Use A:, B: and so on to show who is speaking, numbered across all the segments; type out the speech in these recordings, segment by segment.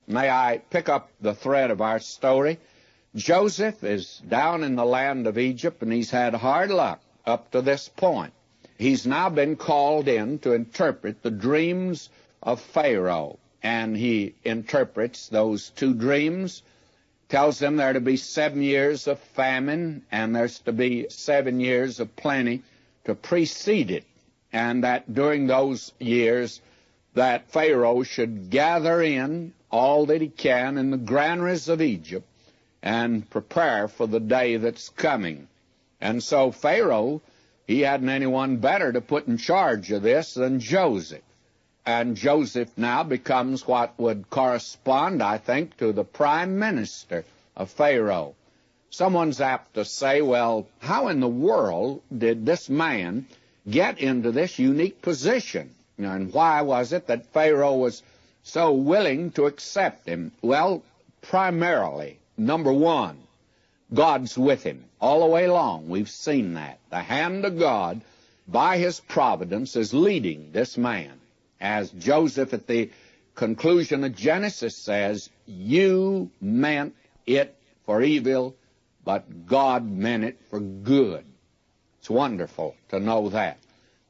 A: may I pick up the thread of our story? Joseph is down in the land of Egypt, and he's had hard luck up to this point. He's now been called in to interpret the dreams of Pharaoh, and he interprets those two dreams, tells them there are to be 7 years of famine, and there's to be 7 years of plenty to precede it, and that during those years that Pharaoh should gather in all that he can in the granaries of Egypt and prepare for the day that's coming. And so Pharaoh, he hadn't anyone better to put in charge of this than Joseph. And Joseph now becomes what would correspond, I think, to the prime minister of Pharaoh. Someone's apt to say, well, how in the world did this man get into this unique position? And why was it that Pharaoh was so willing to accept him? Well, primarily, number one, God's with him all the way along. We've seen that. The hand of God, by his providence, is leading this man. As Joseph at the conclusion of Genesis says, you meant it for evil, but God meant it for good. It's wonderful to know that.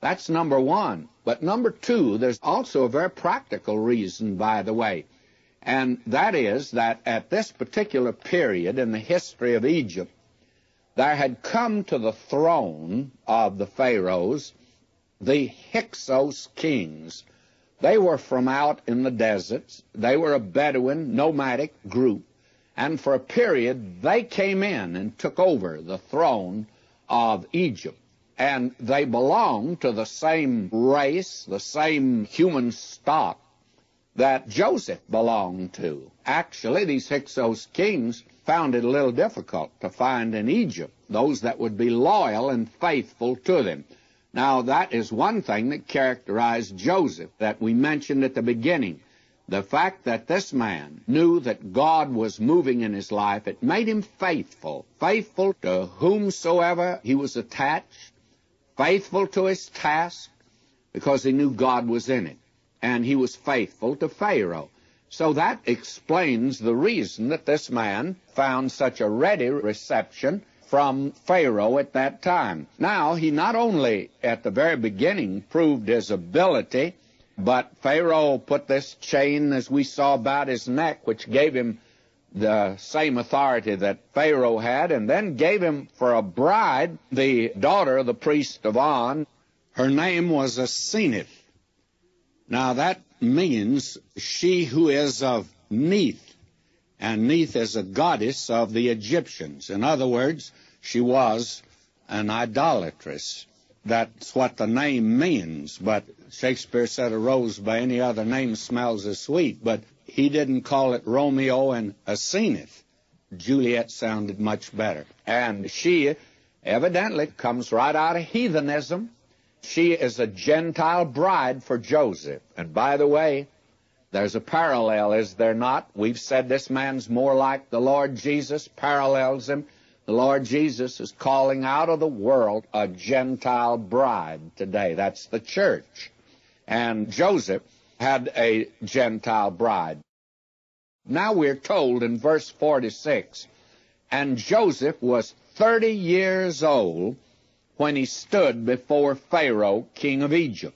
A: That's number one. But number two, there's also a very practical reason, by the way, and that is that at this particular period in the history of Egypt, there had come to the throne of the pharaohs the Hyksos kings. They were from out in the deserts. They were a Bedouin, nomadic group. And for a period, they came in and took over the throne of Egypt. And they belonged to the same race, the same human stock that Joseph belonged to. Actually, these Hyksos kings found it a little difficult to find in Egypt those that would be loyal and faithful to them. Now, that is one thing that characterized Joseph that we mentioned at the beginning. The fact that this man knew that God was moving in his life, it made him faithful, faithful to whomsoever he was attached, faithful to his task, because he knew God was in it, and he was faithful to Pharaoh. So that explains the reason that this man found such a ready reception from Pharaoh at that time. Now, he not only at the very beginning proved his ability, but Pharaoh put this chain, as we saw, about his neck, which gave him the same authority that Pharaoh had, and then gave him for a bride the daughter of the priest of On. Her name was Asenath. Now, that means she who is of Neith. And Neith is a goddess of the Egyptians. In other words, she was an idolatress. That's what the name means. But Shakespeare said a rose by any other name smells as sweet. But he didn't call it Romeo and Asenath. Juliet sounded much better. And she evidently comes right out of heathenism. She is a Gentile bride for Joseph. And by the way, there's a parallel, is there not? We've said this man's more like the Lord Jesus, parallels him. The Lord Jesus is calling out of the world a Gentile bride today. That's the church. And Joseph had a Gentile bride. Now we're told in verse 46, and Joseph was 30 years old when he stood before Pharaoh, king of Egypt.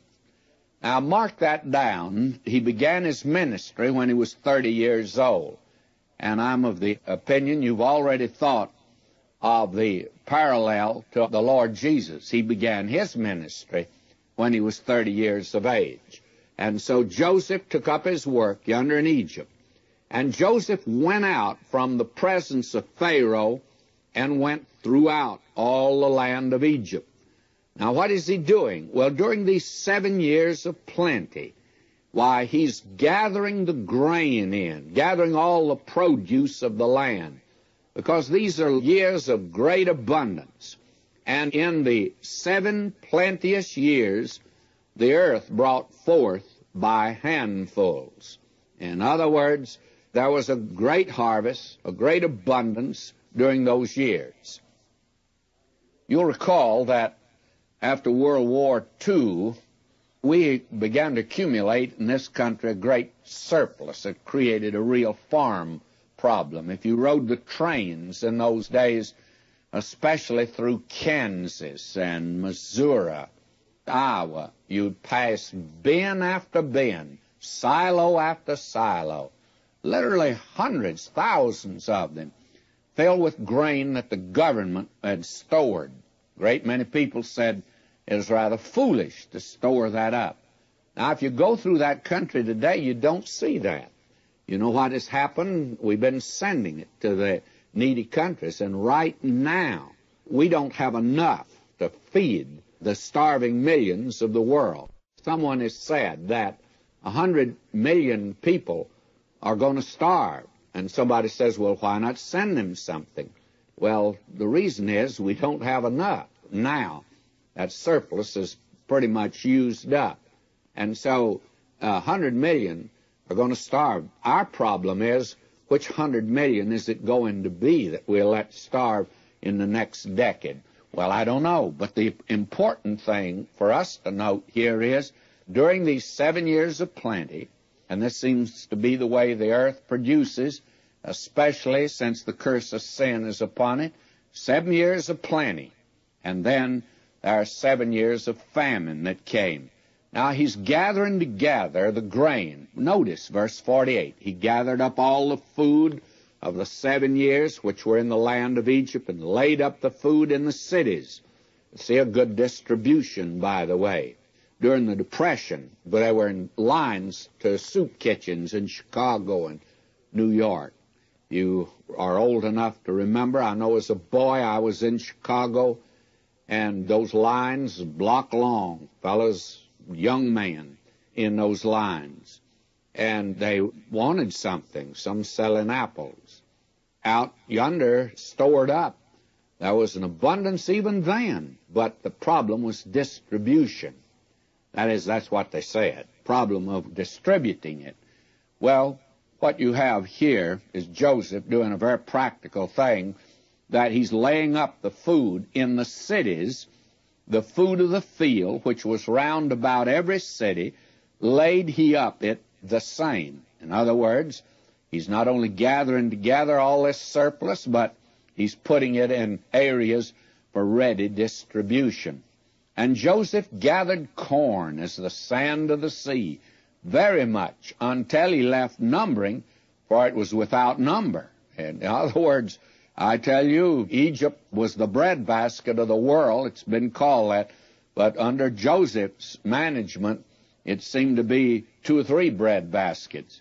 A: Now, mark that down. He began his ministry when he was 30 years old. And I'm of the opinion you've already thought of the parallel to the Lord Jesus. He began his ministry when he was 30 years of age. And so Joseph took up his work yonder in Egypt. And Joseph went out from the presence of Pharaoh and went throughout all the land of Egypt. Now, what is he doing? Well, during these 7 years of plenty, why, he's gathering the grain in, gathering all the produce of the land, because these are years of great abundance. And in the 7 plenteous years, the earth brought forth by handfuls. In other words, there was a great harvest, a great abundance during those years. You'll recall that after World War II, we began to accumulate in this country a great surplus that created a real farm problem. If you rode the trains in those days, especially through Kansas and Missouri, Iowa, you'd pass bin after bin, silo after silo, literally hundreds, thousands of them, filled with grain that the government had stored. A great many people said it was rather foolish to store that up. Now, if you go through that country today, you don't see that. You know what has happened? We've been sending it to the needy countries, and right now we don't have enough to feed the starving millions of the world. Someone has said that 100 million people are going to starve, and somebody says, well, why not send them something? Well, the reason is we don't have enough now. That surplus is pretty much used up, and so 100 million are going to starve. Our problem is, which 100 million is it going to be that we'll let starve in the next decade? Well, I don't know, but the important thing for us to note here is, during these 7 years of plenty, and this seems to be the way the earth produces, especially since the curse of sin is upon it, 7 years of plenty, and then there are 7 years of famine that came. Now, he's gathering together the grain. Notice verse 48. He gathered up all the food of the 7 years which were in the land of Egypt and laid up the food in the cities. See, a good distribution, by the way. During the Depression, they were in lines to soup kitchens in Chicago and New York. You are old enough to remember, I know as a boy I was in Chicago, and those lines block long, fellas, young men in those lines. And they wanted something, some selling apples. Out yonder, stored up, there was an abundance even then, but the problem was distribution. That is, that's what they said, problem of distributing it. Well, what you have here is Joseph doing a very practical thing, that he's laying up the food in the cities, the food of the field, which was round about every city, laid he up it the same. In other words, he's not only gathering together all this surplus, but he's putting it in areas for ready distribution. And Joseph gathered corn as the sand of the sea, very much, until he left numbering, for it was without number. In other words, I tell you, Egypt was the breadbasket of the world. It's been called that. But under Joseph's management, it seemed to be 2 or 3 bread baskets.